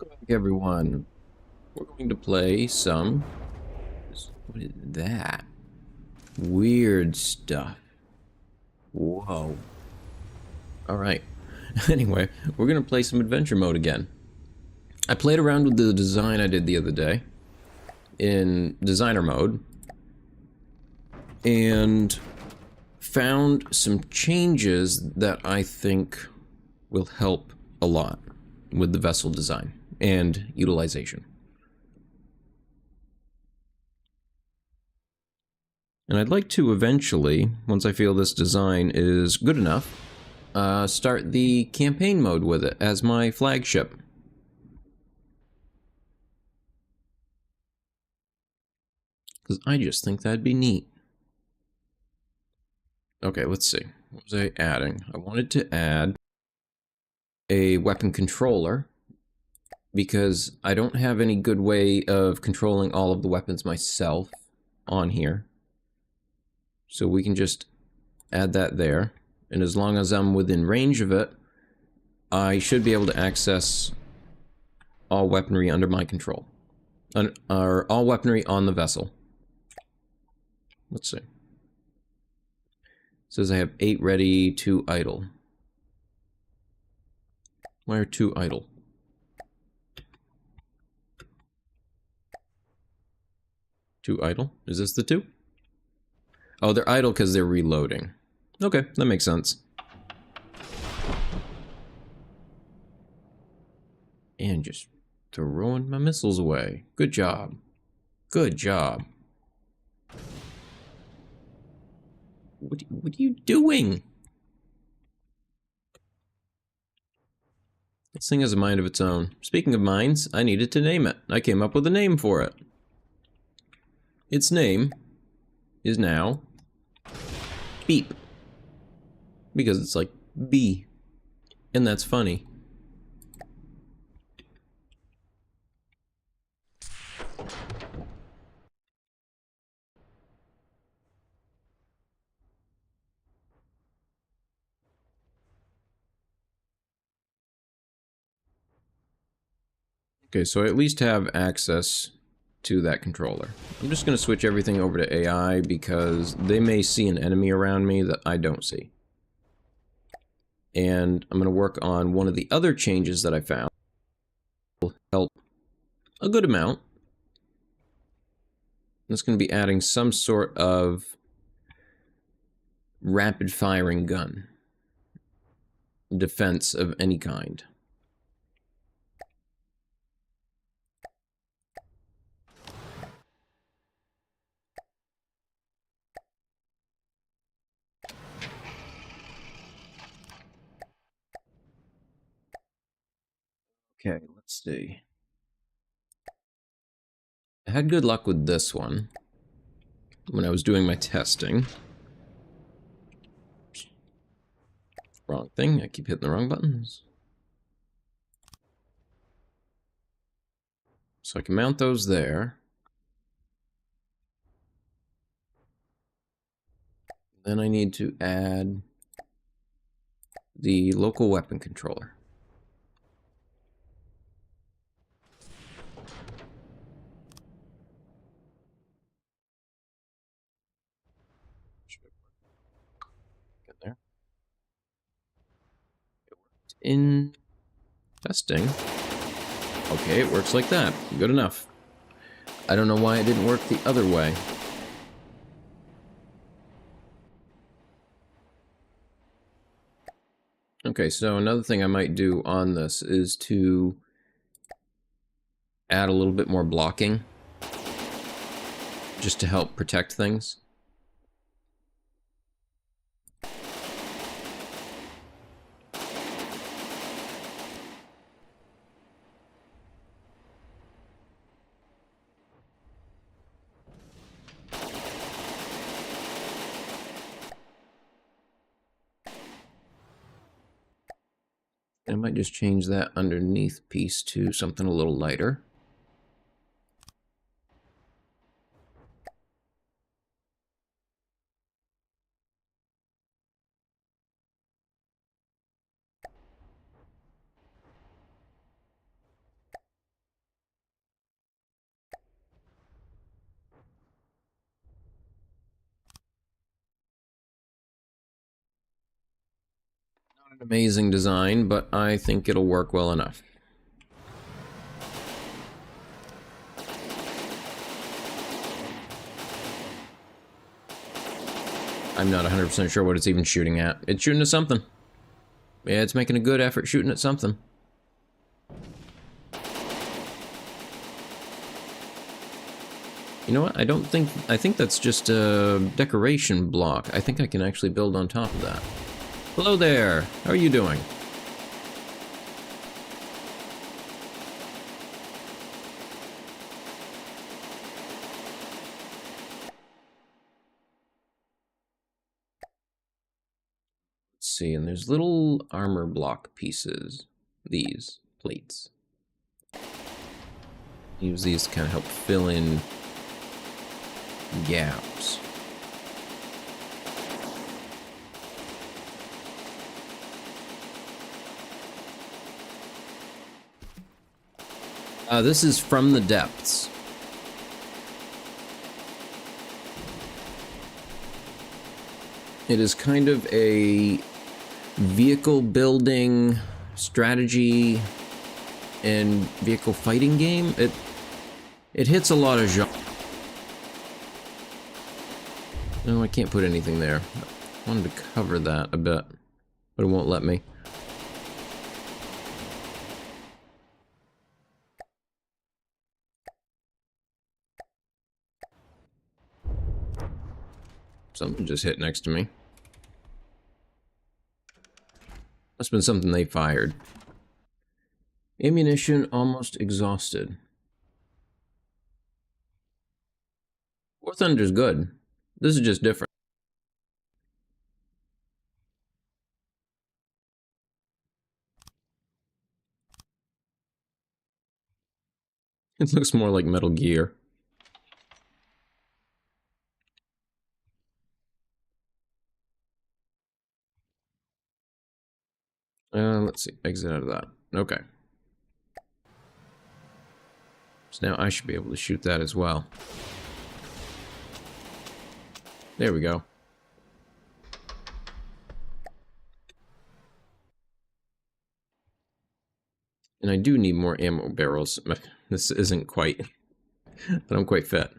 Welcome back, everyone. We're going to play some... What is that? Weird stuff. Whoa. Alright. Anyway, we're going to play some adventure mode again. I played around with the design I did the other day in designer mode and found some changes that I think will help a lot with the vessel design and utilization. And I'd like to eventually, once I feel this design is good enough, start the campaign mode with it as my flagship. Because I just think that'd be neat. Okay, let's see. What was I adding? I wanted to add a weapon controller because I don't have any good way of controlling all of the weapons myself on here. So we can just add that there. And as long as I'm within range of it, I should be able to access all weaponry under my control. Or all weaponry on the vessel. Let's see. It says I have 8 ready, 2 idle. Why are 2 idle? Two idle? Is this the 2? Oh, they're idle because they're reloading. Okay, that makes sense. And just throwing my missiles away. Good job. Good job. What are you doing? This thing has a mind of its own. Speaking of minds, I needed to name it. I came up with a name for it. Its name is now Beep. Because it's like B. And that's funny. Okay, so I at least have access to that controller. I'm just going to switch everything over to AI because they may see an enemy around me that I don't see. And I'm going to work on one of the other changes that I found. Will help a good amount. It's going to be adding some sort of rapid firing gun. Defense of any kind. Okay, let's see. I had good luck with this one when I was doing my testing. Wrong thing, I keep hitting the wrong buttons. So I can mount those there. Then I need to add the local weapon controller. Get there. It worked in testing. Okay, it works like that. Good enough. I don't know why it didn't work the other way. Okay, so another thing I might do on this is to add a little bit more blocking just to help protect things. I might just change that underneath piece to something a little lighter. An amazing design, but I think it'll work well enough. I'm not 100% sure what it's even shooting at. It's shooting at something. Yeah, it's making a good effort shooting at something. You know what? I think that's just a decoration block. I think I can actually build on top of that. Hello there. How are you doing? Let's see, and there's little armor block pieces. These plates. Use these to kind of help fill in gaps. This is From the Depths. It is kind of a vehicle building strategy and vehicle fighting game. It hits a lot of genres. No, I can't put anything there. I wanted to cover that a bit, but it won't let me. Something just hit next to me. Must have been something they fired. Ammunition almost exhausted. War Thunder's good. This is just different. It looks more like Metal Gear. Let's see. Exit out of that. Okay. So now I should be able to shoot that as well. There we go. And I do need more ammo barrels. This isn't quite... but I'm quite fit.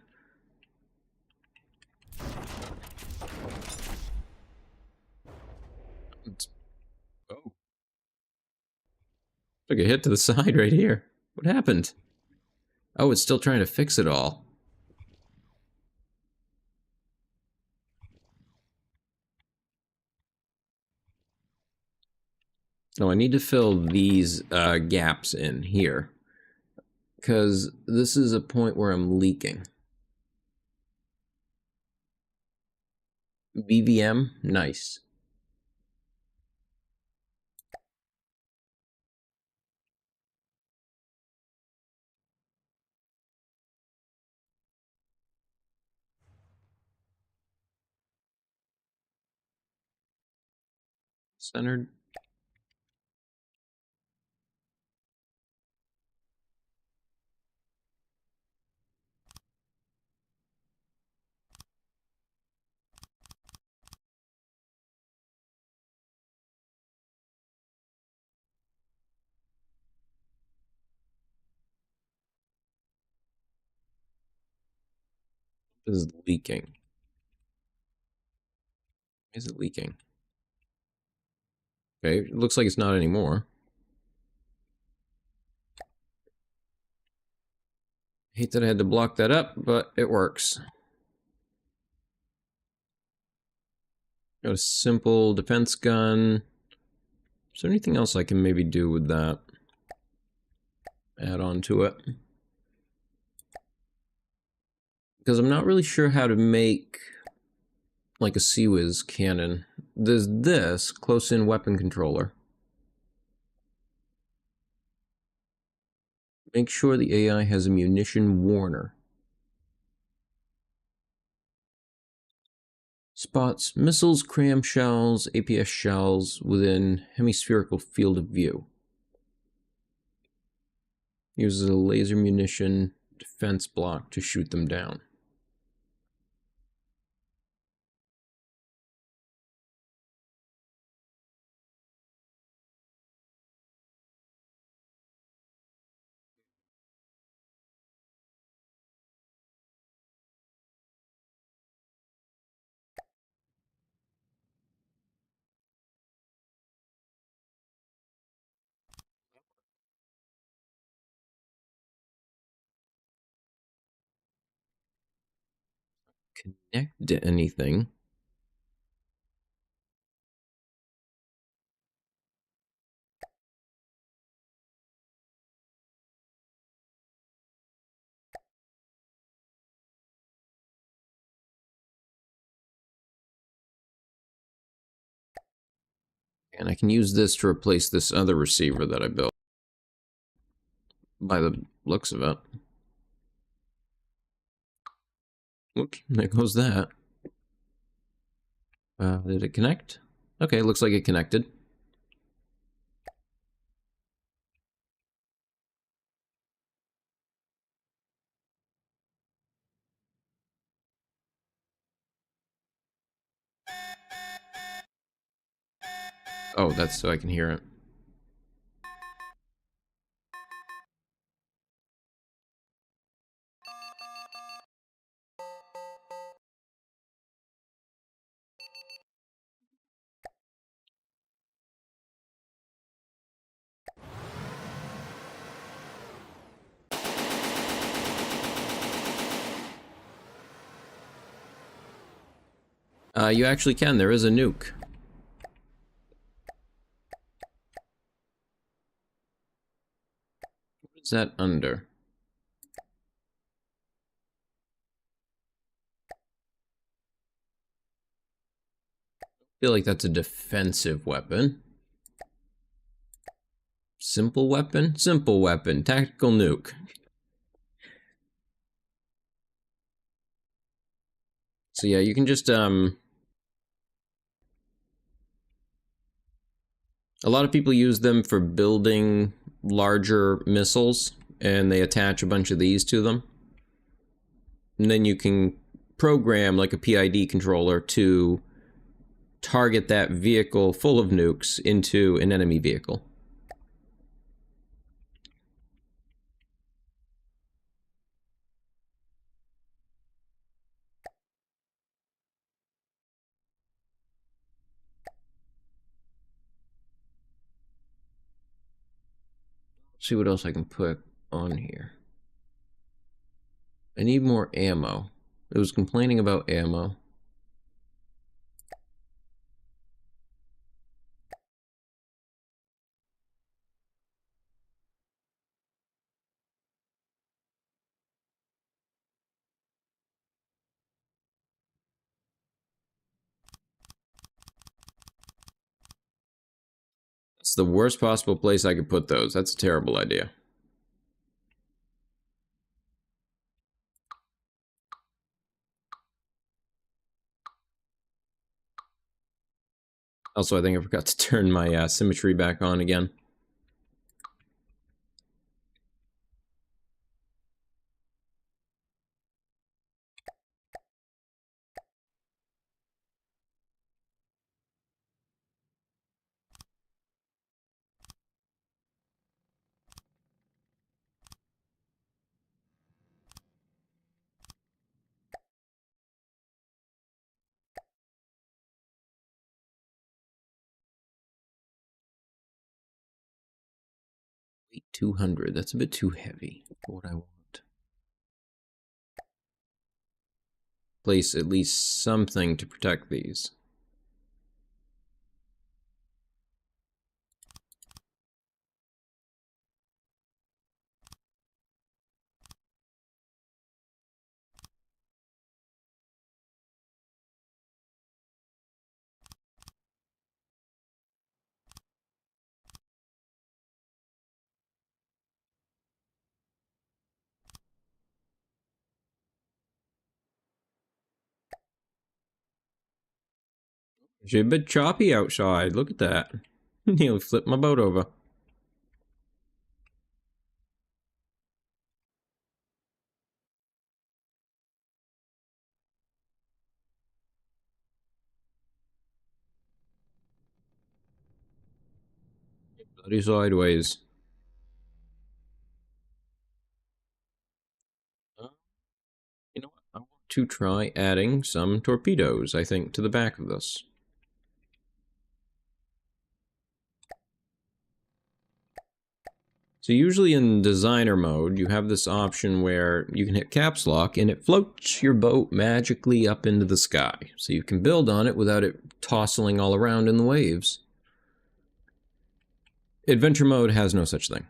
Oh. Took a hit to the side right here. What happened? Oh, it's still trying to fix it all. Oh, I need to fill these gaps in here. Because this is a point where I'm leaking. BVM? Nice. Centered. This is leaking. Is it leaking? Okay, it looks like it's not anymore. Hate that I had to block that up, but it works. Got a simple defense gun. Is there anything else I can maybe do with that? Add on to it. Because I'm not really sure how to make like a CIWS cannon. There's this close-in weapon controller. Make sure the AI has a munition warner. Spots missiles, cram shells, APS shells within hemispherical field of view. Uses a laser munition defense block to shoot them down. connect to anything. And I can use this to replace this other receiver that I built. By the looks of it. Whoops, there goes that. Did it connect? Okay, looks like it connected. Oh, that's so I can hear it. You actually can. There is a nuke. What is that under? I feel like that's a defensive weapon. Simple weapon? Simple weapon. Tactical nuke. So yeah, you can just, a lot of people use them for building larger missiles, and they attach a bunch of these to them. And then you can program like a PID controller to target that vehicle full of nukes into an enemy vehicle. Let's see what else I can put on here. I need more ammo. It was complaining about ammo. That's the worst possible place I could put those. That's a terrible idea. Also, I think I forgot to turn my symmetry back on again. Weight 200. That's a bit too heavy for what I want. Place at least something to protect these. It's a bit choppy outside. Look at that. Nearly flipped my boat over. Bloody sideways. You know what? I want to try adding some torpedoes, I think, to the back of this. So usually in designer mode, you have this option where you can hit caps lock and it floats your boat magically up into the sky. So you can build on it without it tossing all around in the waves. Adventure mode has no such thing.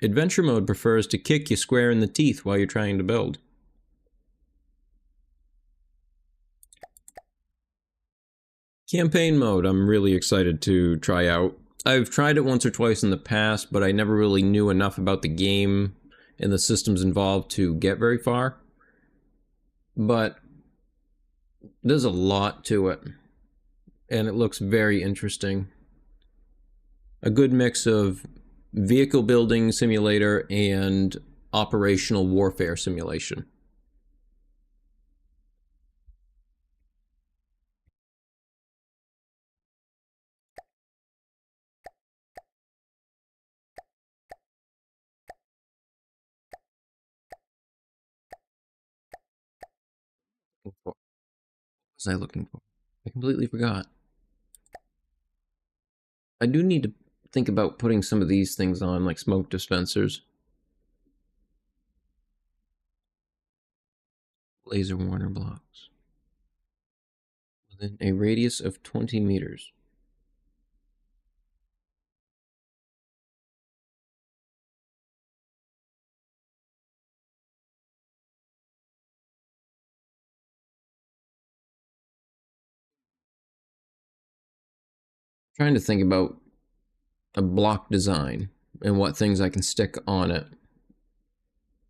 Adventure mode prefers to kick you square in the teeth while you're trying to build. Campaign mode, I'm really excited to try out. I've tried it once or twice in the past, but I never really knew enough about the game and the systems involved to get very far. But there's a lot to it, and it looks very interesting. A good mix of vehicle building simulator and operational warfare simulation. What was I looking for? I completely forgot. I do need to think about putting some of these things on, like smoke dispensers. Laser warner blocks. Within a radius of 20 meters. I'm trying to think about a block design and what things I can stick on it.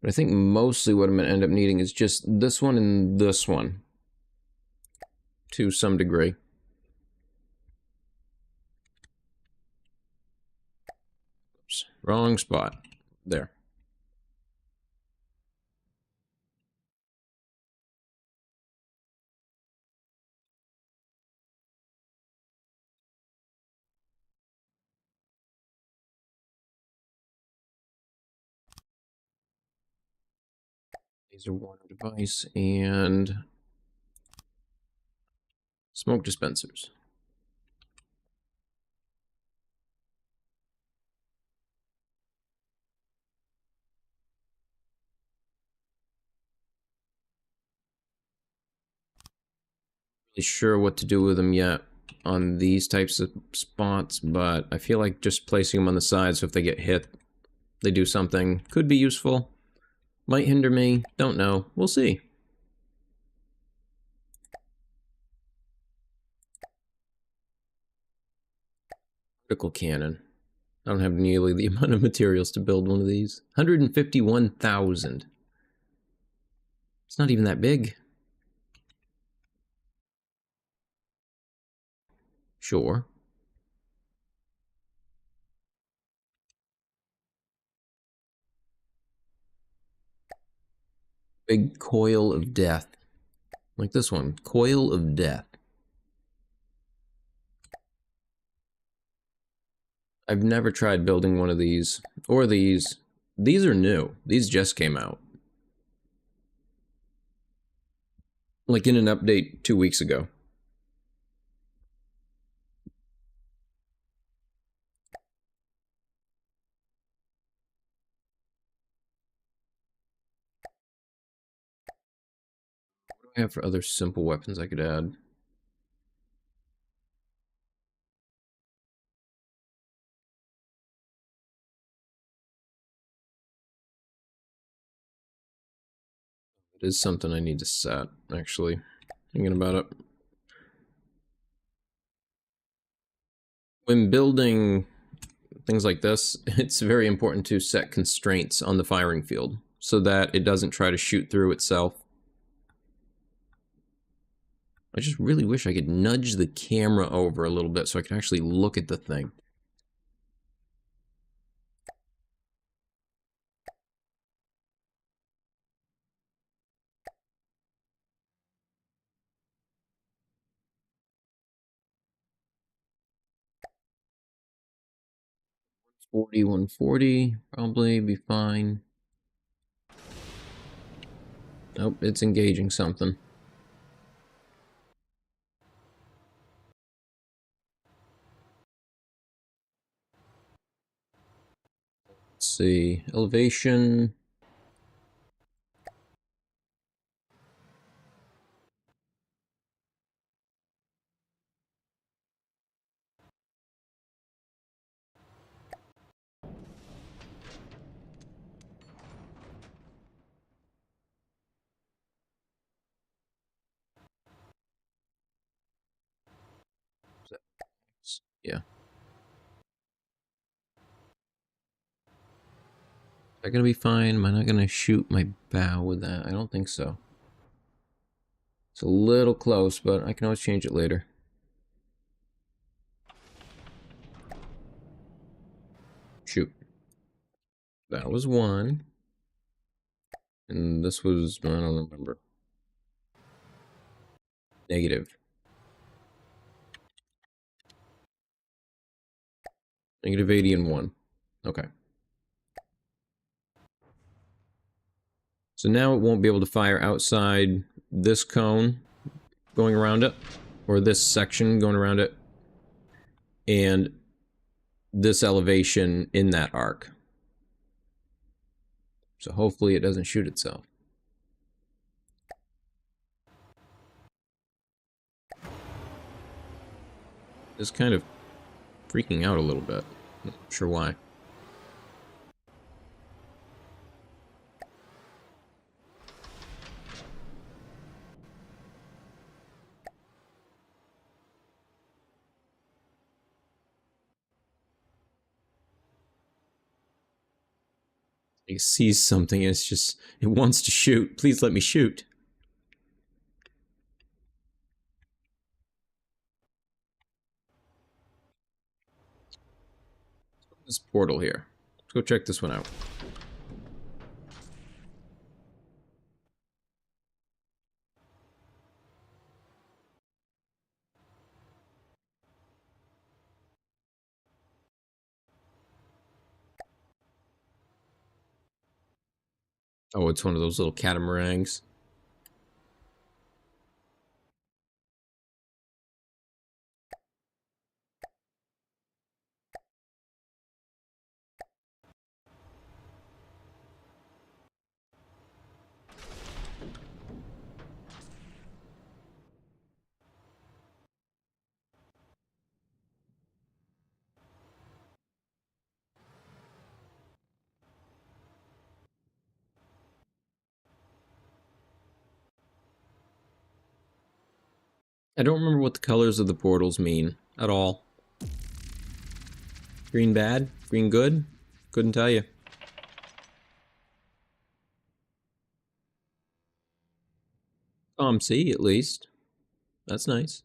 But I think mostly what I'm going to end up needing is just this one and this one. To some degree. Oops, wrong spot. There. Laser warner device and smoke dispensers. Really sure what to do with them yet on these types of spots, but I feel like just placing them on the side so if they get hit, they do something. Could be useful. Might hinder me. Don't know. We'll see. Critical cannon. I don't have nearly the amount of materials to build one of these. 151,000. It's not even that big. Sure. Big coil of death. Like this one. Coil of death. I've never tried building one of these. Or these. These are new. These just came out. Like in an update 2 weeks ago. What do I have for other simple weapons I could add? It is something I need to set, actually. Thinking about it. When building things like this, it's very important to set constraints on the firing field so that it doesn't try to shoot through itself. I just really wish I could nudge the camera over a little bit so I could actually look at the thing. One forty, probably be fine. Nope, it's engaging something. see. Elevation. Yeah. Is that gonna be fine? Am I not gonna shoot my bow with that? I don't think so. It's a little close, but I can always change it later. Shoot. That was one. And this was, I don't remember. Negative. Negative 80 and 1. Okay. So now it won't be able to fire outside this cone going around it, or this section going around it, and this elevation in that arc. So hopefully it doesn't shoot itself. It's kind of freaking out a little bit. Not sure why. It sees something and it's just, it wants to shoot. Please let me shoot. This portal here. Let's go check this one out. Oh, it's one of those little catamarans. I don't remember what the colors of the portals mean at all. Green bad? Green good? Couldn't tell you. C at least. That's nice.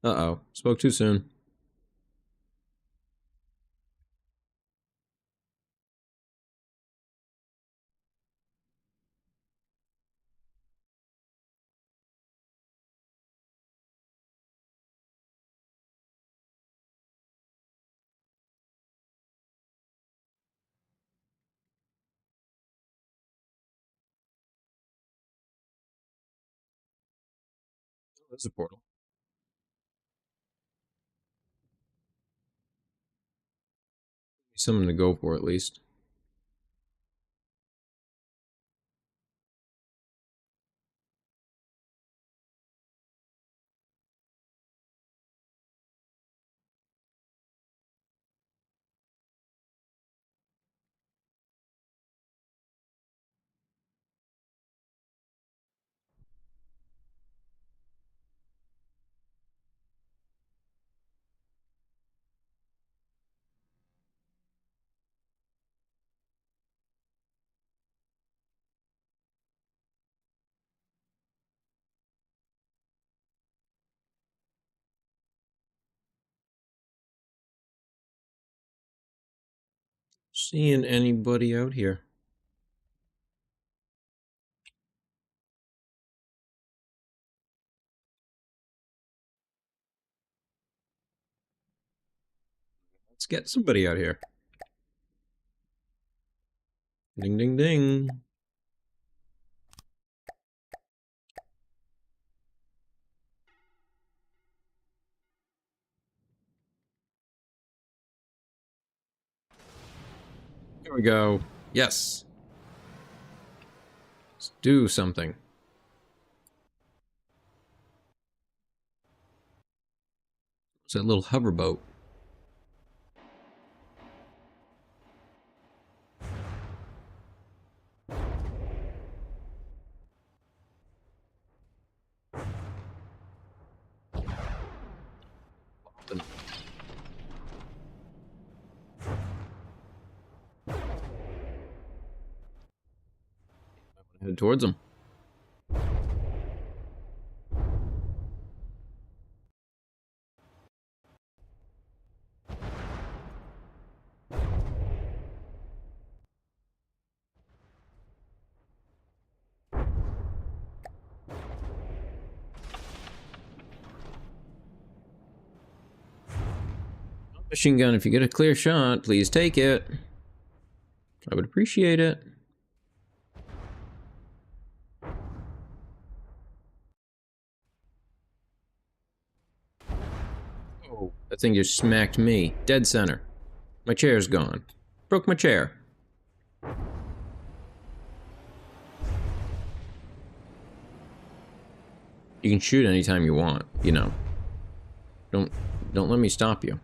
Uh-oh. Spoke too soon. There's a portal. Something to go for at least. Seeing anybody out here? Let's get somebody out here. Ding, ding, ding. There we go. Yes. Let's do something. It's that little hover boat. Head towards them. Machine gun, if you get a clear shot, please take it. I would appreciate it. Oh, that thing just smacked me. Dead center. My chair's gone. Broke my chair. You can shoot anytime you want, you know. Don't let me stop you.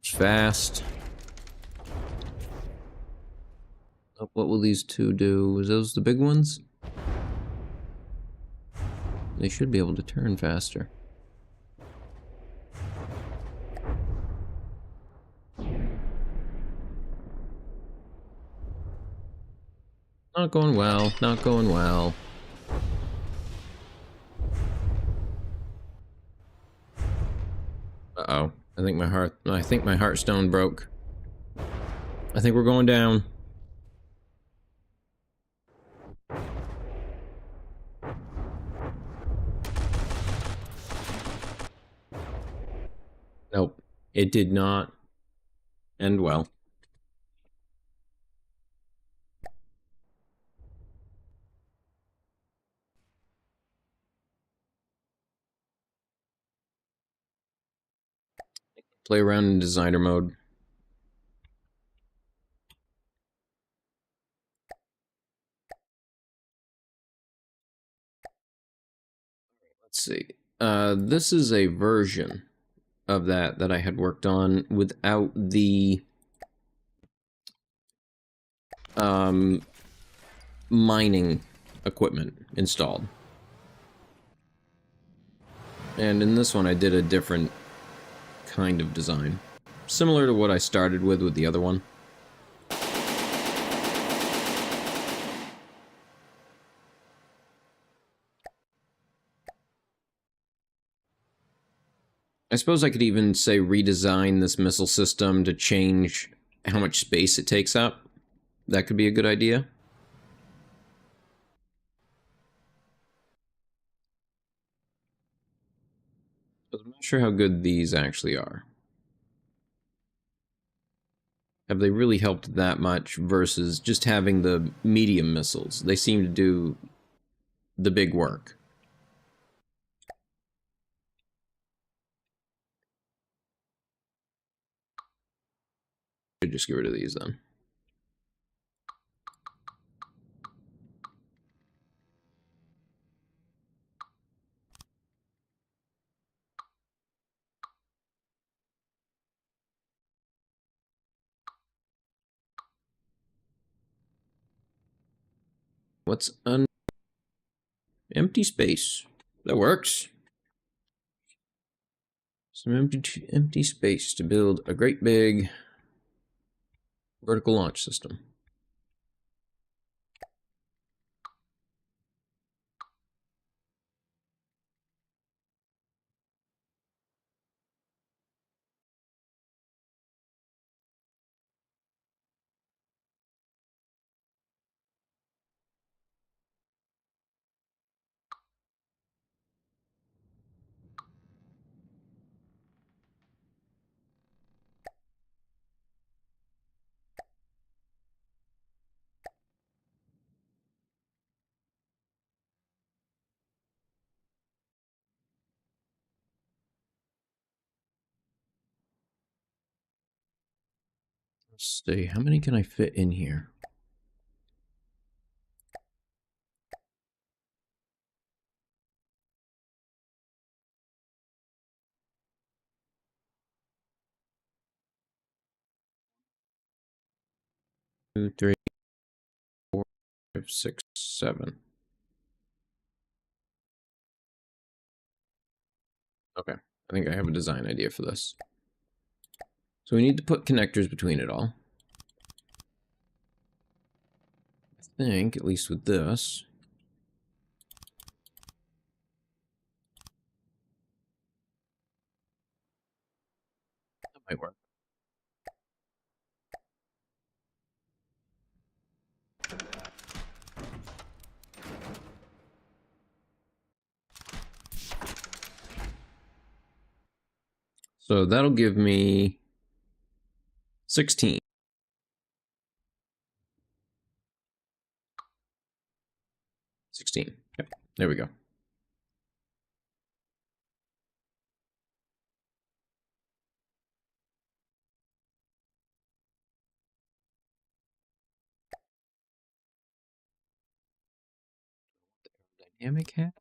Fast. Oh, what will these two do? Is those the big ones? They should be able to turn faster. Not going well, not going well. Uh-oh. I think my heartstone broke. I think we're going down. Nope. It did not end well. Play around in designer mode. Let's see. This is a version of that I had worked on without the mining equipment installed. And in this one I did a different kind of design. Similar to what I started with the other one. I suppose I could even say redesign this missile system to change how much space it takes up. That could be a good idea. But I'm not sure how good these actually are. Have they really helped that much versus just having the medium missiles? They seem to do the big work. Should just get rid of these then. What's empty space? That works. Some empty space to build a great big vertical launch system. Let's see, how many can I fit in here? Two, three, four, five, six, seven. Okay, I think I have a design idea for this. So we need to put connectors between it all. I think, at least with this. That might work. So that'll give me 16. 16. Yep, there we go. Dynamic hatch.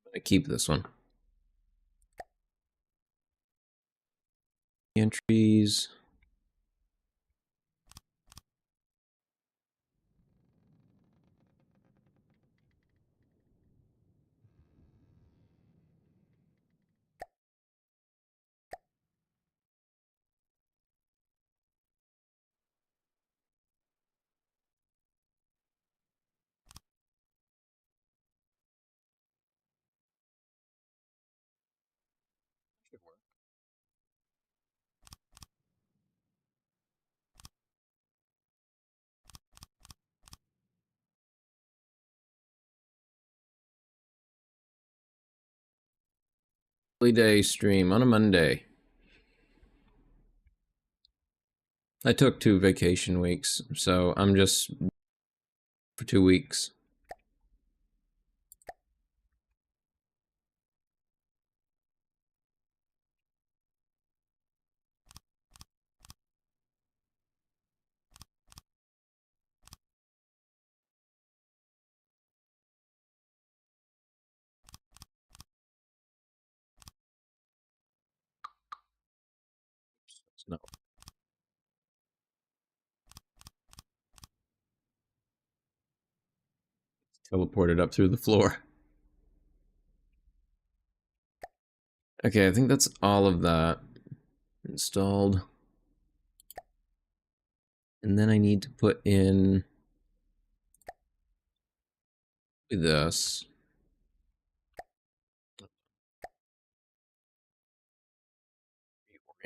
I'm gonna keep this one. Entries. Day stream on a Monday. I took 2 vacation weeks, so I'm just for 2 weeks. No. Teleported up through the floor. Okay, I think that's all of that installed. And then I need to put in this.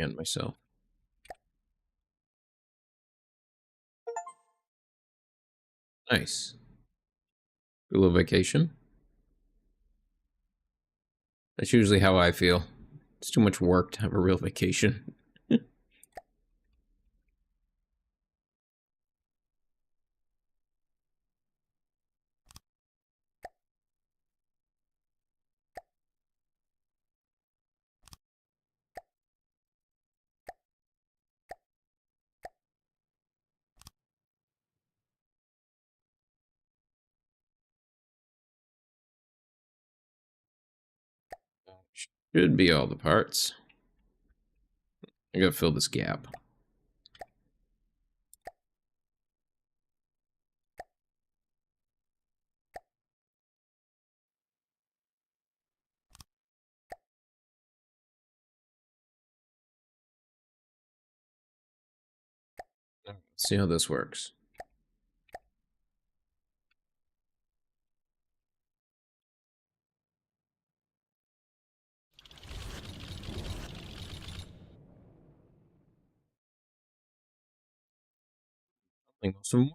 Reorient myself. Nice. A little vacation. That's usually how I feel. It's too much work to have a real vacation. Should be all the parts. I gotta fill this gap. Let's see how this works. Some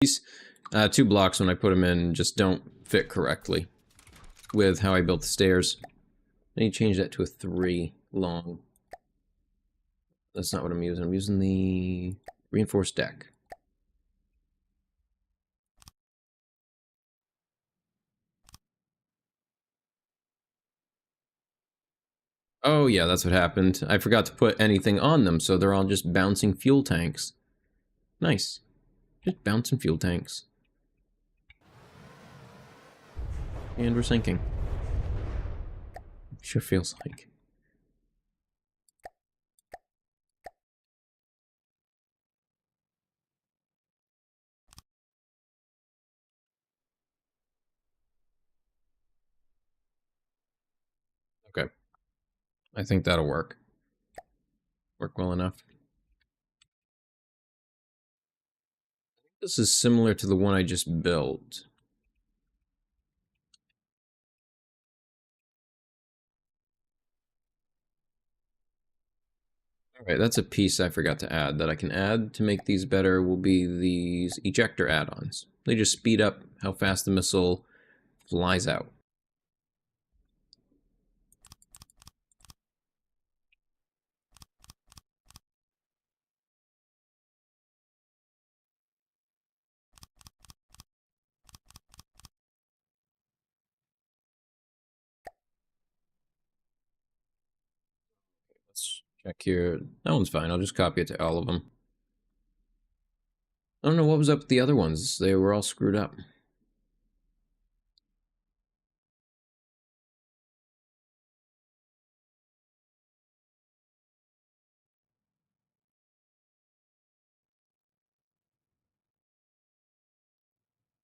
these 2 blocks when I put them in just don't fit correctly with how I built the stairs. I need to change that to a 3 long. That's not what I'm using. I'm using the reinforced deck. Oh yeah, that's what happened. I forgot to put anything on them, so they're all just bouncing fuel tanks. Nice. Just bouncing fuel tanks. And we're sinking. Sure feels like. Okay. I think that'll work. Work well enough. This is similar to the one I just built. Alright, that's a piece I forgot to add. That I can add to make these better will be these ejector add-ons. They just speed up how fast the missile flies out. Let's check here. That one's fine. I'll just copy it to all of them. I don't know what was up with the other ones. They were all screwed up.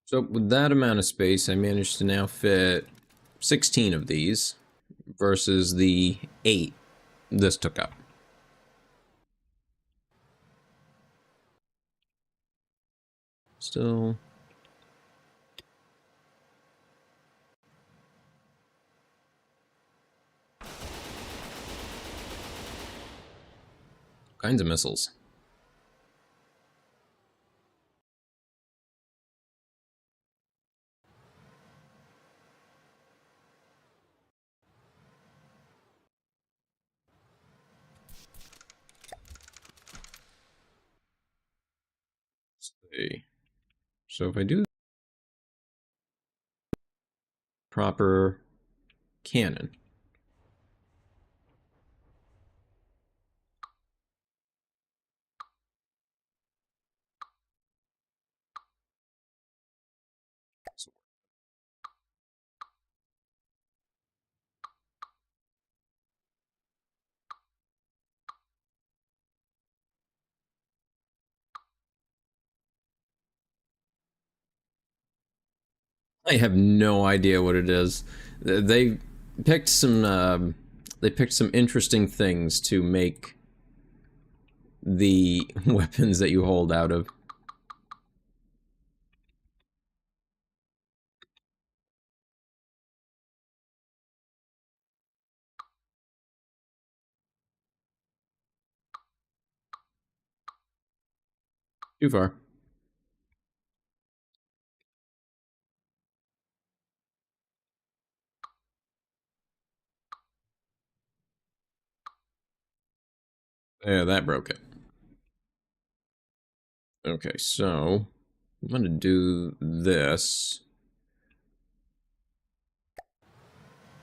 So with that amount of space, I managed to now fit 16 of these versus the 8 this took up. Still kinds of missiles. Let's see. So if I do proper cannon. I have no idea what it is. They picked some. They picked some interesting things to make the weapons that you hold out of. Too far. Yeah, that broke it. Okay, so I'm gonna do this.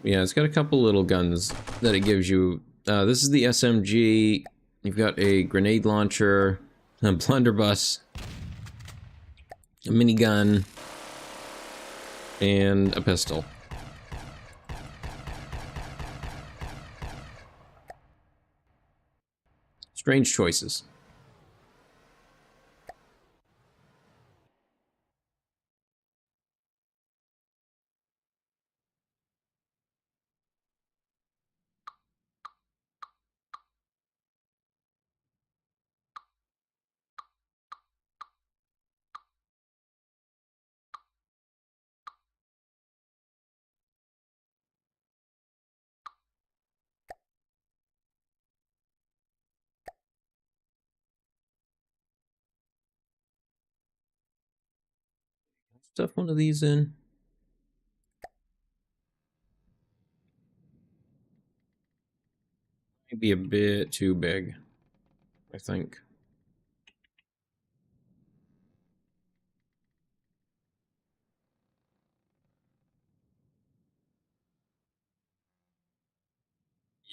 Yeah, it's got a couple little guns that it gives you. This is the SMG. You've got a grenade launcher, a blunderbuss, a minigun, and a pistol. Strange choices. Stuff one of these in. Maybe a bit too big, I think.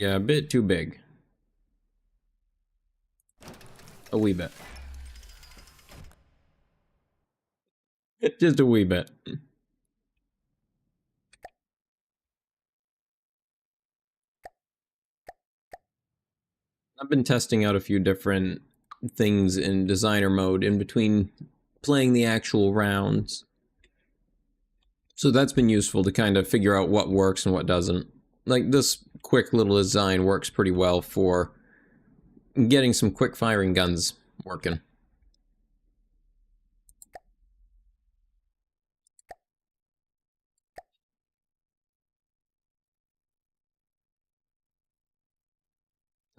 Yeah, a bit too big. A wee bit. Just a wee bit. I've been testing out a few different things in designer mode in between playing the actual rounds. So that's been useful to kind of figure out what works and what doesn't. Like this quick little design works pretty well for getting some quick firing guns working.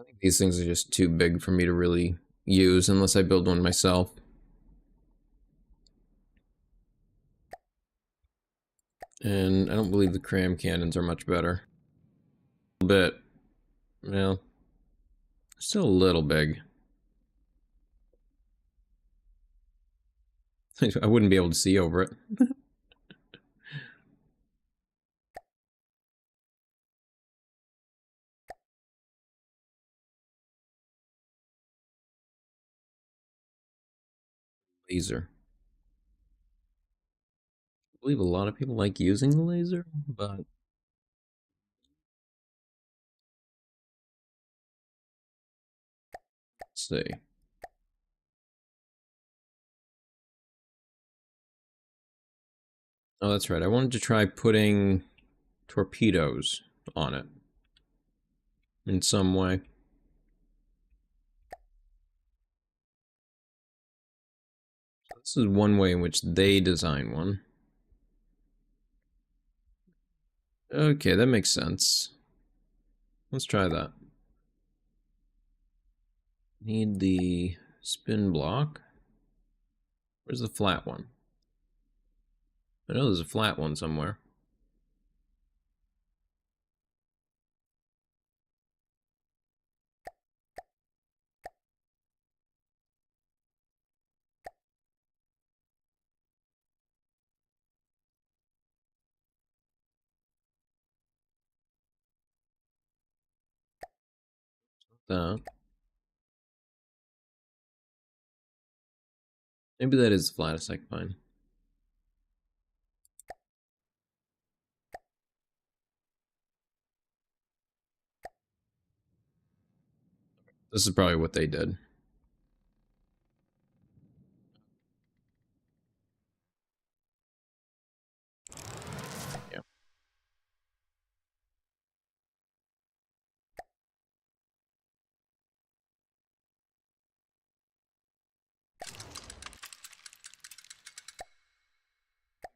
I think these things are just too big for me to really use unless I build one myself. And I don't believe the cram cannons are much better. A bit, well, still a little big. I wouldn't be able to see over it. Laser. I believe a lot of people like using the laser, but let's see. Oh, that's right. I wanted to try putting torpedoes on it in some way. So this is one way in which they design one. Okay, that makes sense. Let's try that. Need the spin block. Where's the flat one? I know there's a flat one somewhere. That. Maybe that is the flattest I can find. This is probably what they did. Yeah.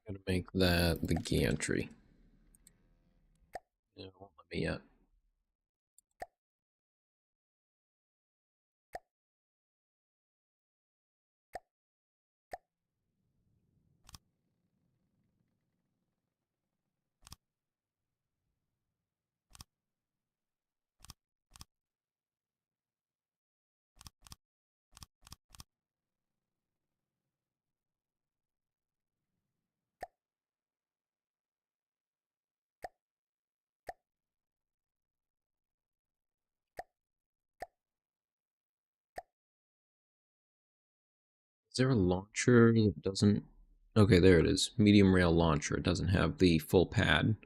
Gotta make that the gantry. It won't let me yet. Is there a launcher that doesn't... Okay, there it is. Medium rail launcher. It doesn't have the full pad.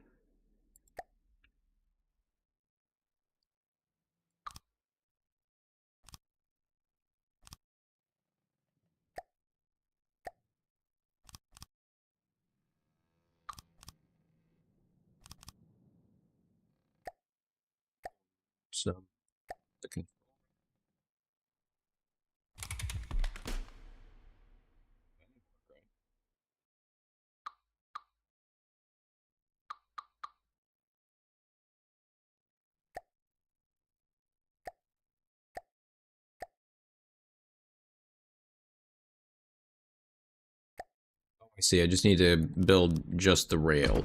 So, the control. I see, I just need to build just the rail.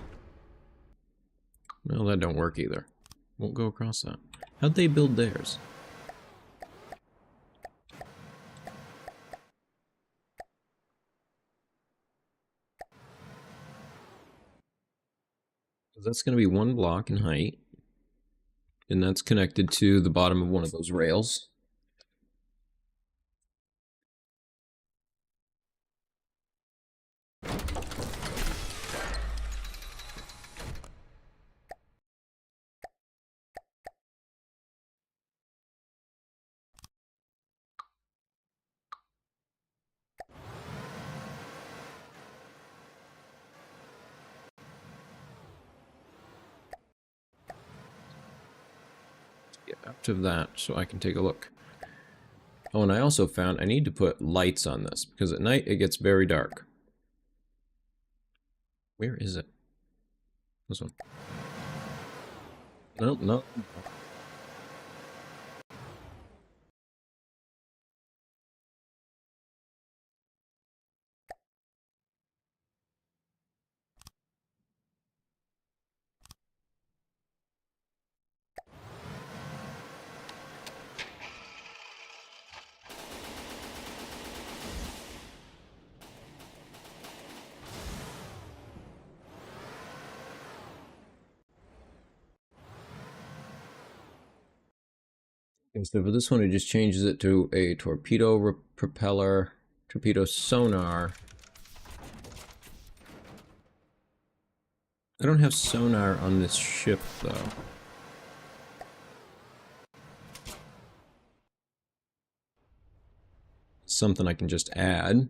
Well, that don't work either. Won't go across that. How'd they build theirs? That's going to be one block in height. And that's connected to the bottom of one of those rails. Get out of that so I can take a look. Oh, and I also found I need to put lights on this because at night it gets very dark. Where is it? This one. Nope, no. Okay, so for this one, it just changes it to a torpedo propeller, torpedo sonar. I don't have sonar on this ship, though. Something I can just add.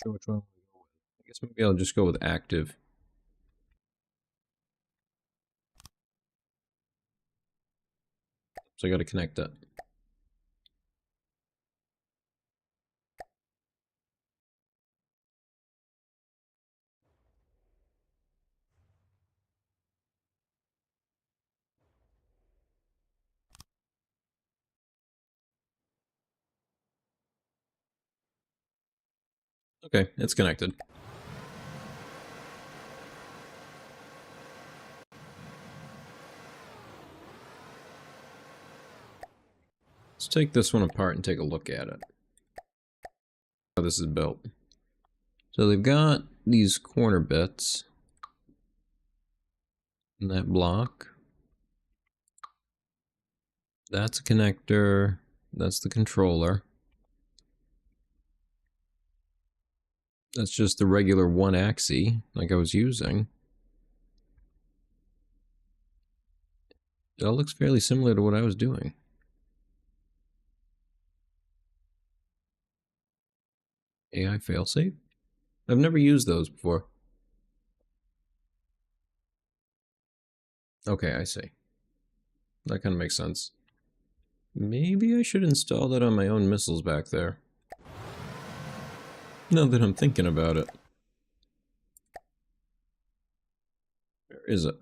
Sure, which one? I guess maybe I'll just go with active. So I got to connect that. Okay, it's connected. Let's take this one apart and take a look at it. How this is built. So they've got these corner bits in that block. That's a connector. That's the controller. That's just the regular one axis like I was using. It all looks fairly similar to what I was doing. AI failsafe? I've never used those before. Okay, I see. That kind of makes sense. Maybe I should install that on my own missiles back there. Now that I'm thinking about it. Where is it?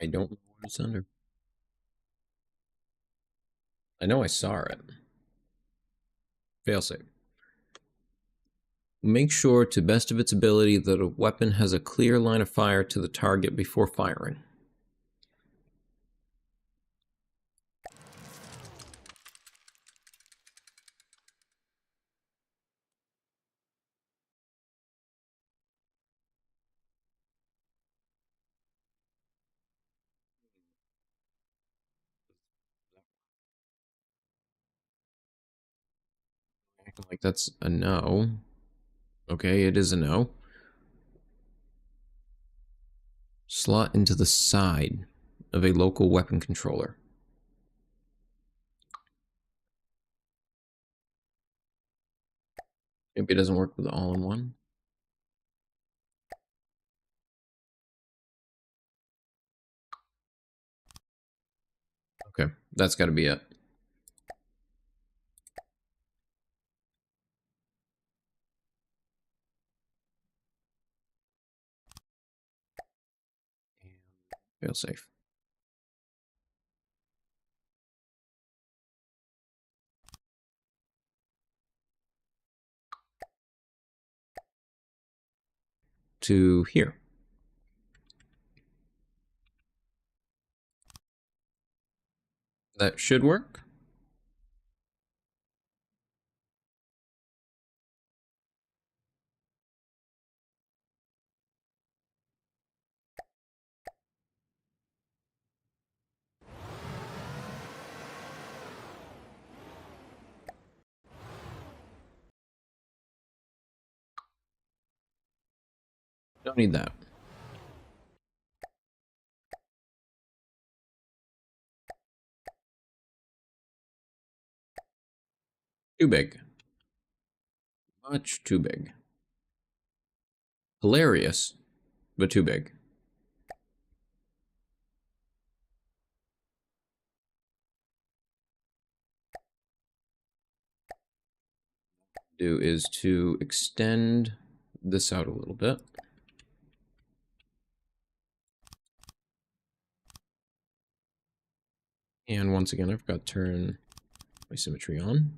I don't know what it's under. I know I saw it. Failsafe. Make sure to best of its ability that a weapon has a clear line of fire to the target before firing. Acting like that's a no. Okay, it is a no. Slot into the side of a local weapon controller. Maybe it doesn't work with the all-in-one. That's got to be it. Fail safe. To here. That should work. Don't need that. Too big. Much too big. Hilarious, but too big. Do is to extend this out a little bit. And once again, I've got to turn my symmetry on.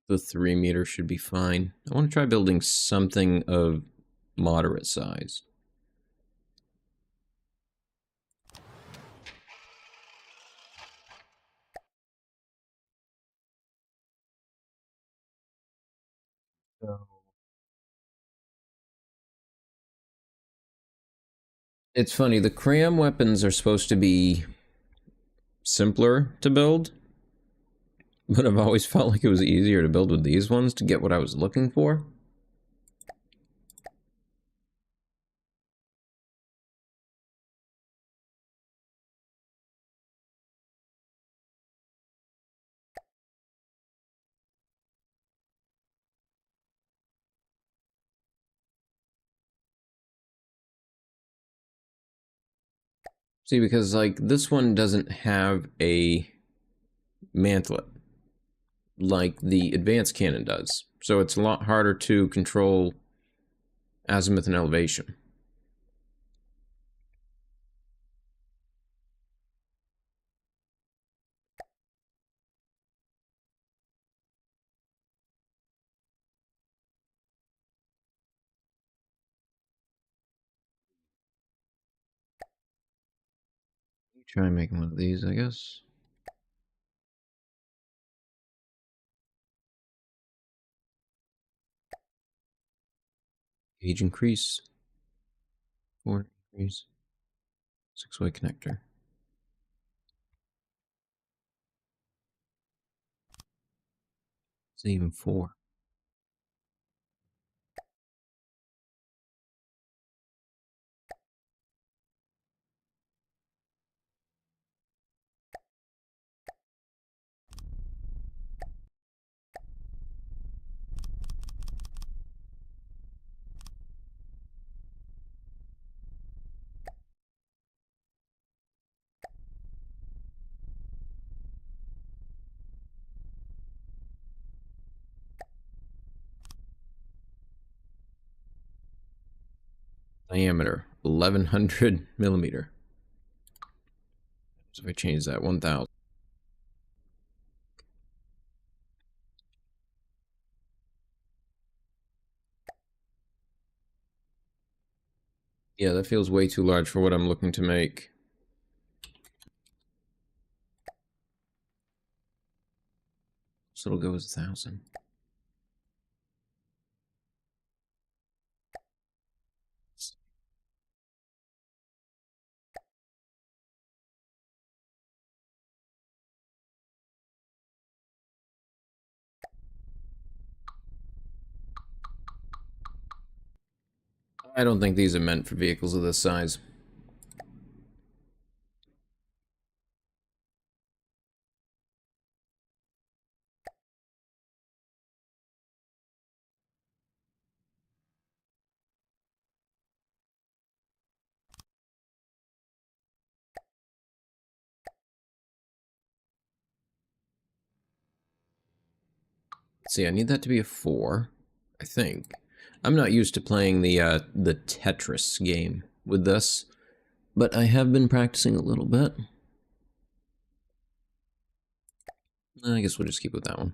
The 3 meter should be fine. I want to try building something of moderate size. So it's funny, the cram weapons are supposed to be simpler to build, but I've always felt like it was easier to build with these ones to get what I was looking for. See, because like this one doesn't have a mantlet like the advanced cannon does, so it's a lot harder to control azimuth and elevation. Try making one of these, I guess. Gauge increase. 4 increase. 6-way connector. It's even 4. Diameter 1100 millimeter. So if I change that 1000. Yeah, that feels way too large for what I'm looking to make. So it'll go as 1000. I don't think these are meant for vehicles of this size. See, I need that to be a 4, I think. I'm not used to playing the Tetris game with this, but I have been practicing a little bit. I guess we'll just keep with that one.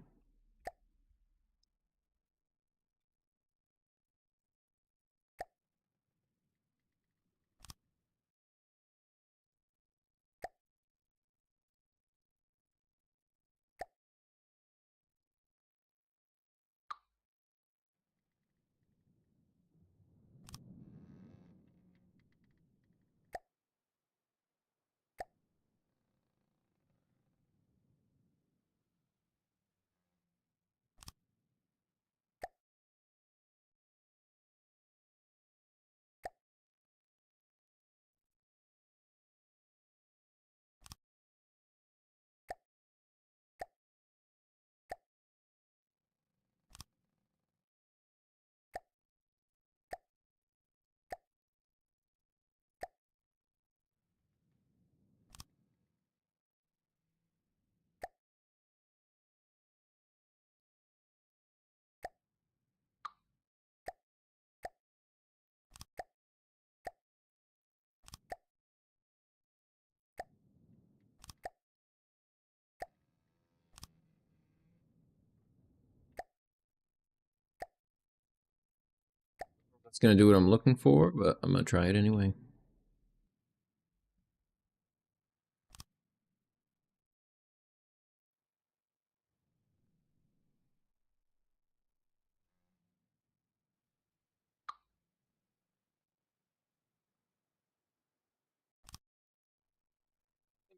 That's gonna do what I'm looking for, but I'm gonna try it anyway.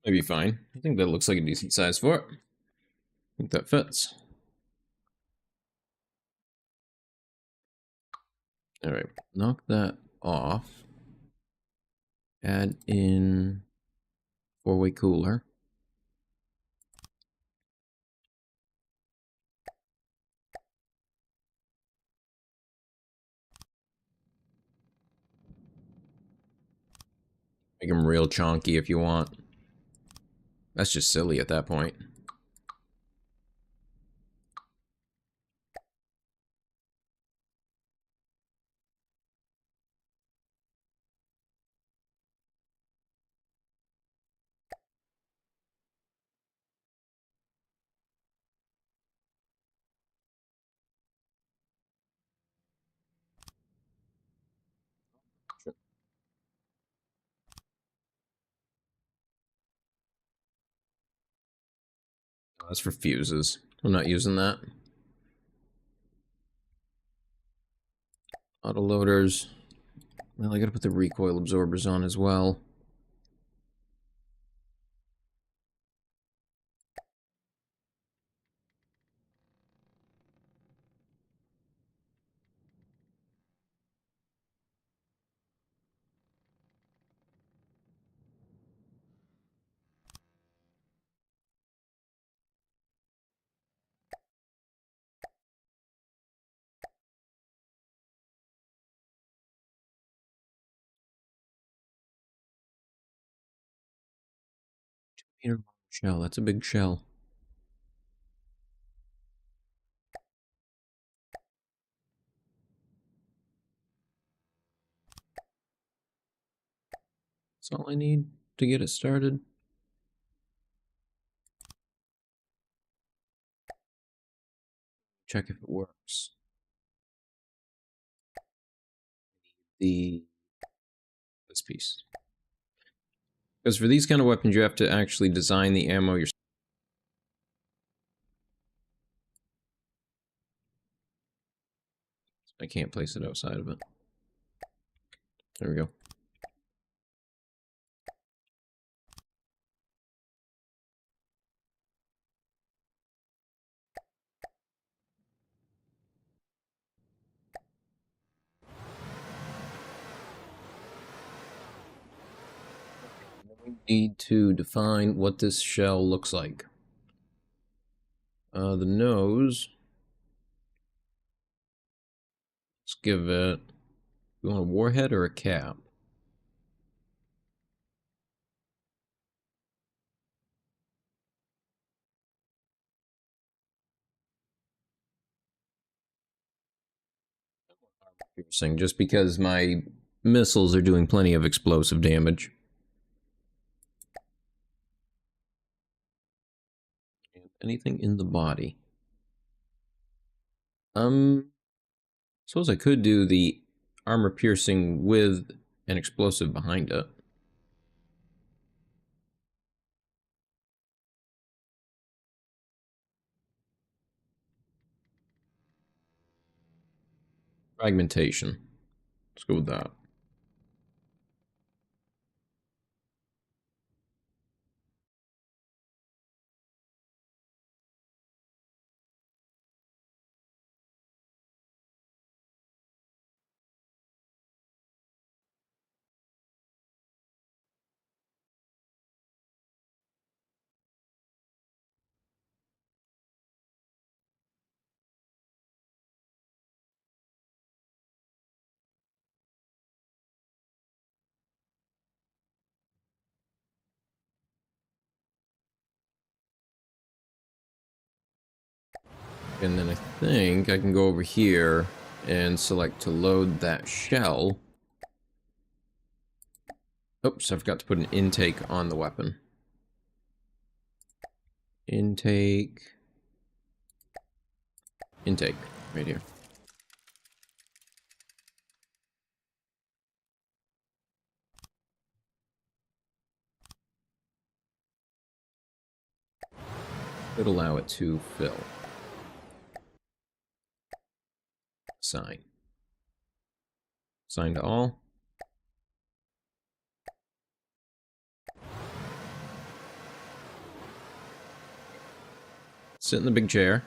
Maybe fine. I think that looks like a decent size for it. I think that fits. Alright, knock that off. Add in 4-way cooler. Make them real chonky if you want. That's just silly at that point. That's for fuses. I'm not using that. Autoloaders. Well, I gotta put the recoil absorbers on as well. Shell, that's a big shell. That's all I need to get it started. Check if it works. This piece. Because for these kind of weapons, you have to actually design the ammo yourself. I can't place it outside of it. There we go. We need to define what this shell looks like. The nose. Let's give it. You want a warhead or a cap? Piercing, just because my missiles are doing plenty of explosive damage. Anything in the body? Suppose I could do the armor piercing with an explosive behind it. Fragmentation. Let's go with that. And then I think I can go over here and select to load that shell. Oops, I forgot to put an intake on the weapon. Intake. Intake, right here. Should allow it to fill. Sign. Sign to all. Sit in the big chair.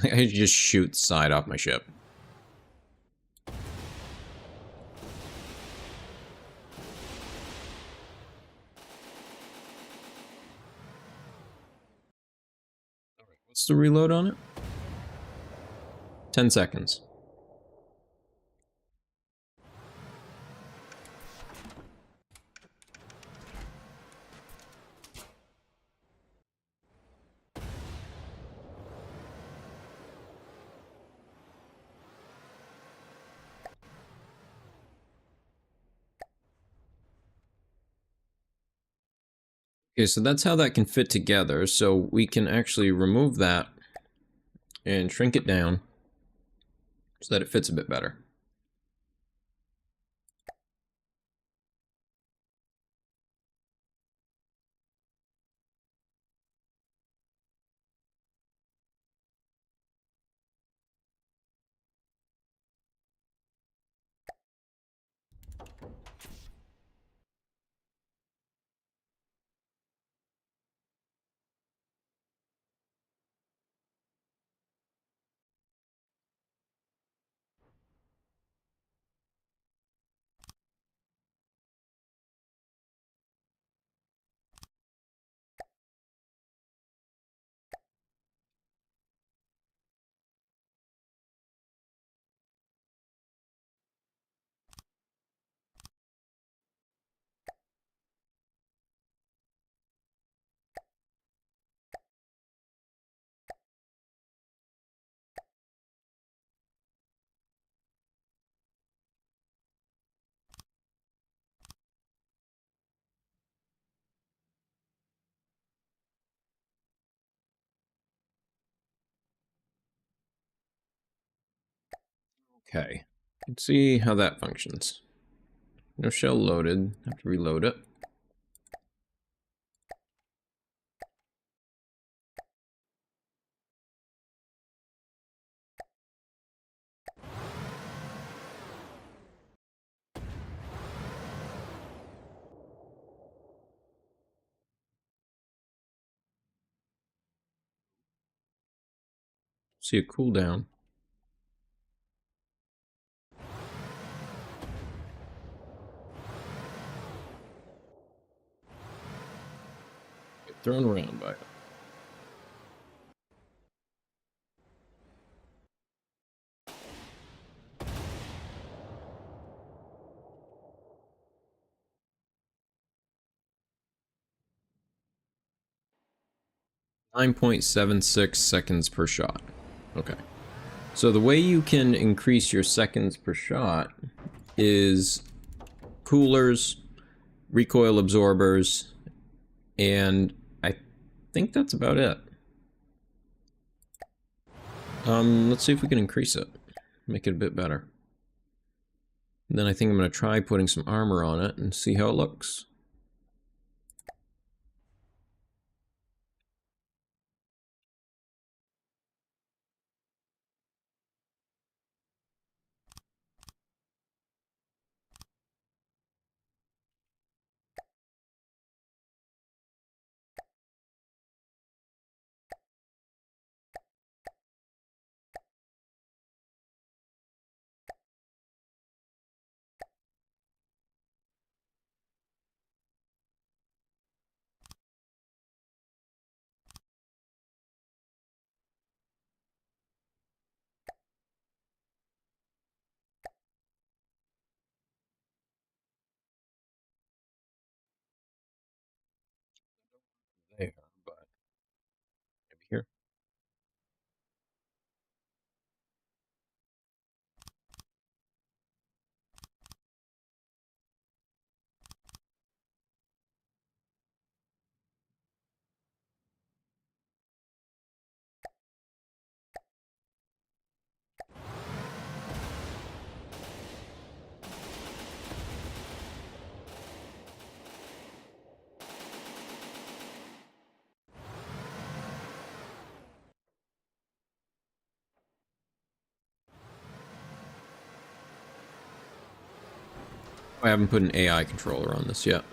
I just shoot side off my ship. What's the reload on it? 10 seconds. Okay, so that's how that can fit together. So we can actually remove that and shrink it down so that it fits a bit better. Okay, let's see how that functions. No shell loaded. Have to reload it. See a cooldown. Thrown around by it. .76 seconds per shot. Okay. So the way you can increase your seconds per shot is coolers, recoil absorbers, and I think that's about it. Let's see if we can increase it. Make it a bit better. And then I think I'm going to try putting some armor on it and see how it looks. There, but maybe here. I haven't put an AI controller on this yet.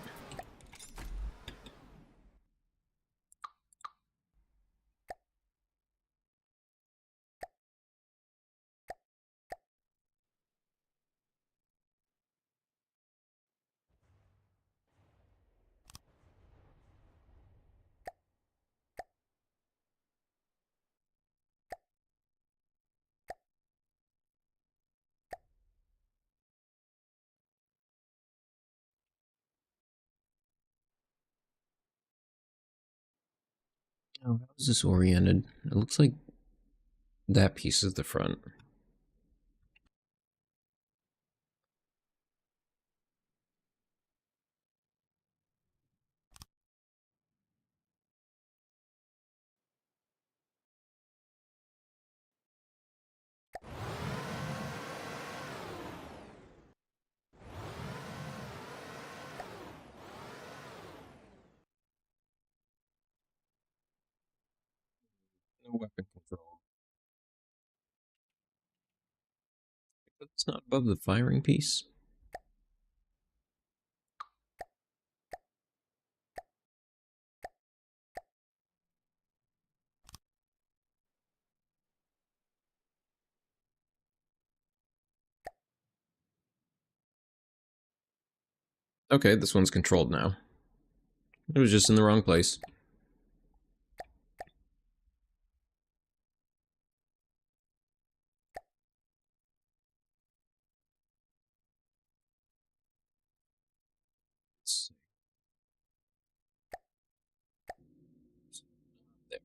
Oh, how is this oriented? It looks like that piece is the front. No weapon control. It's not above the firing piece. Okay, this one's controlled now. It was just in the wrong place. There.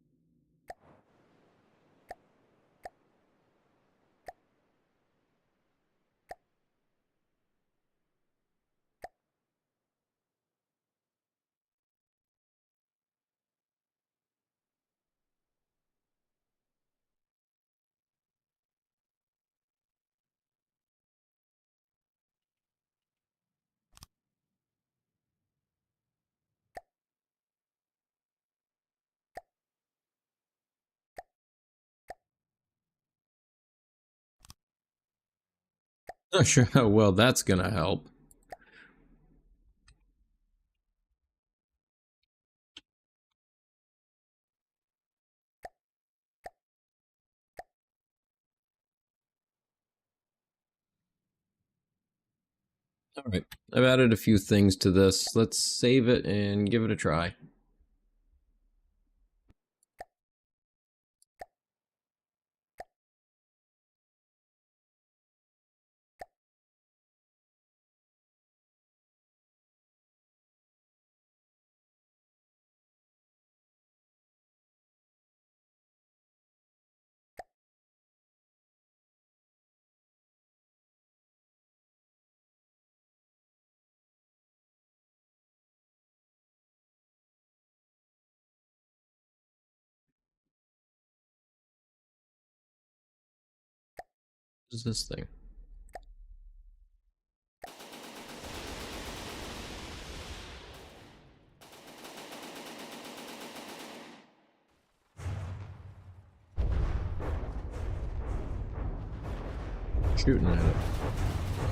Not sure how well that's gonna help. Alright, I've added a few things to this. Let's save it and give it a try. What is this thing? Shooting at it.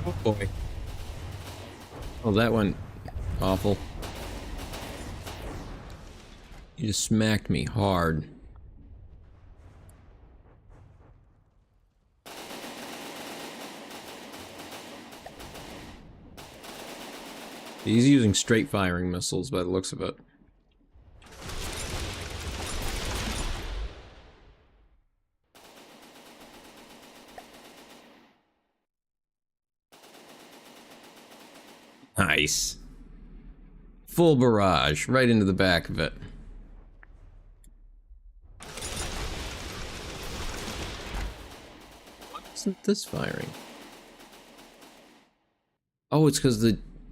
Oh boy. Oh, that went awful. You just smacked me hard. He's using straight firing missiles by the looks of it. Nice. Full barrage, right into the back of it. Why isn't this firing? Oh, it's because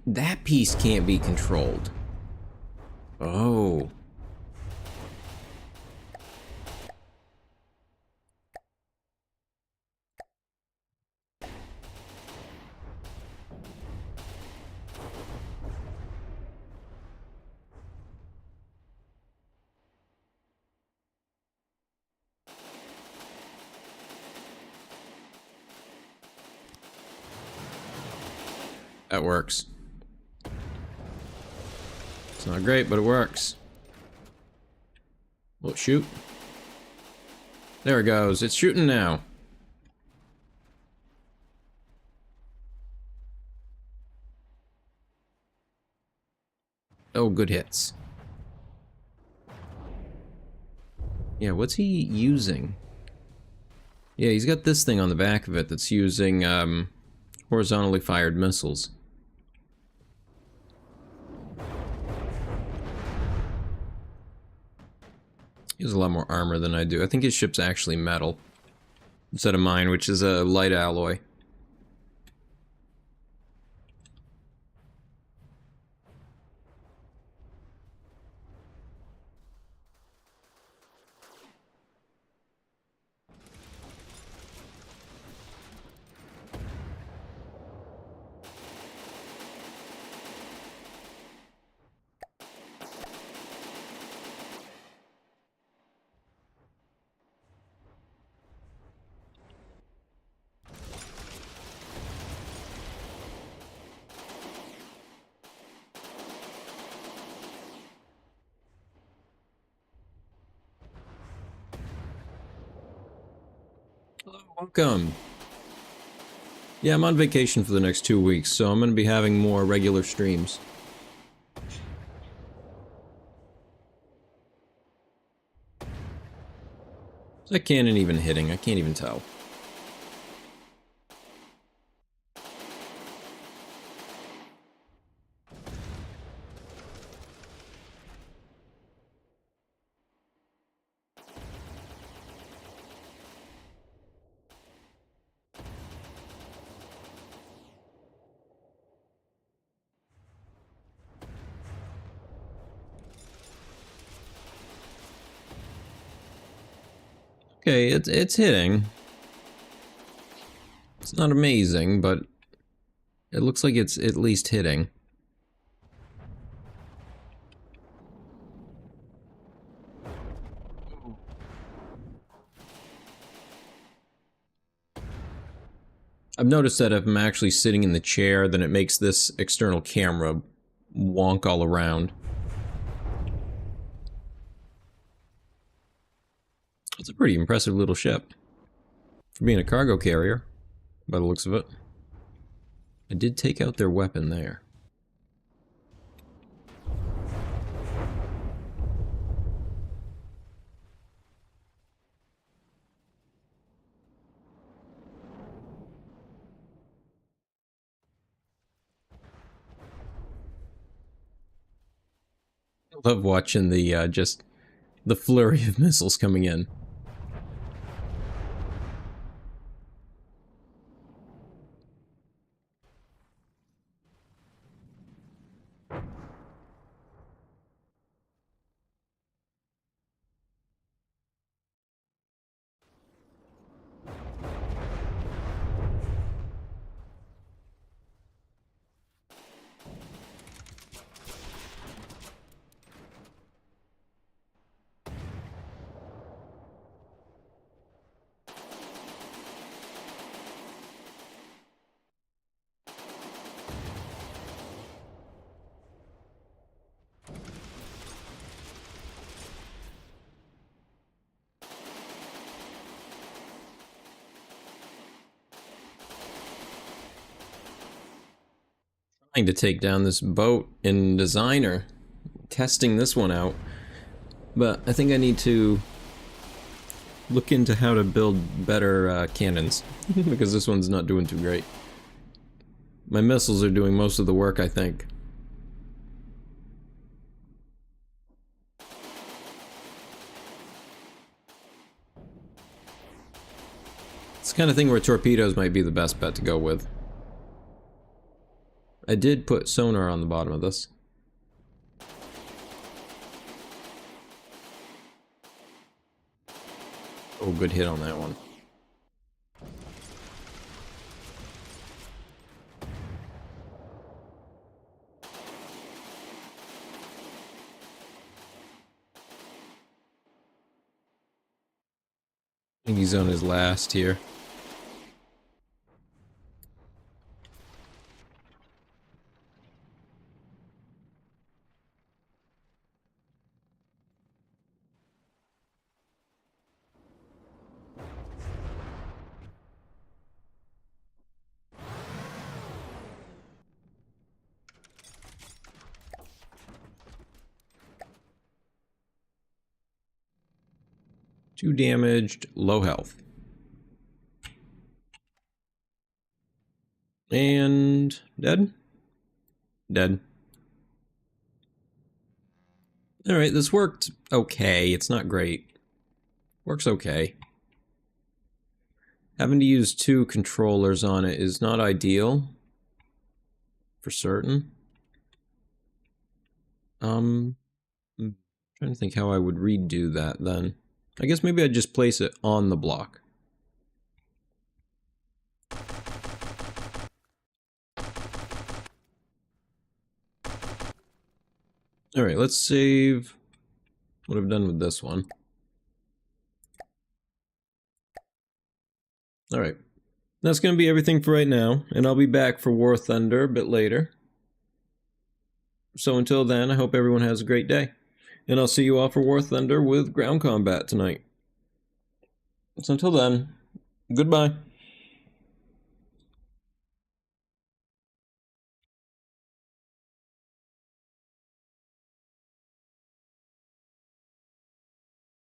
that piece can't be controlled. Oh. That works. It's not great, but it works. Will it shoot? There it goes. It's shooting now. Oh, good hits. Yeah, what's he using? Yeah, he's got this thing on the back of it that's using horizontally fired missiles. He has a lot more armor than I do. I think his ship's actually metal instead of mine, which is a light alloy. Hello, welcome. Yeah, I'm on vacation for the next 2 weeks, so I'm going to be having more regular streams. Is that cannon even hitting? I can't even tell. Okay, it's hitting. It's not amazing, but it looks like it's at least hitting. I've noticed that if I'm actually sitting in the chair, then it makes this external camera wonk all around. It's a pretty impressive little ship for being a cargo carrier, by the looks of it. I did take out their weapon there. I love watching the, just the flurry of missiles coming in. trying to take down this boat in Designer, testing this one out, but I think I need to look into how to build better cannons, because this one's not doing too great. My missiles are doing most of the work, I think. It's the kind of thing where torpedoes might be the best bet to go with. I did put sonar on the bottom of this. Oh, good hit on that one. I think he's on his last here. Too damaged, low health. And dead? Dead. Alright, this worked okay. It's not great. Works okay. Having to use 2 controllers on it is not ideal. For certain. I'm trying to think how I would redo that then. I guess maybe I'd just place it on the block. Alright, let's save what I've done with this one. Alright, that's going to be everything for right now, and I'll be back for War Thunder a bit later. So until then, I hope everyone has a great day, and I'll see you all for War Thunder with ground combat tonight. So until then, goodbye.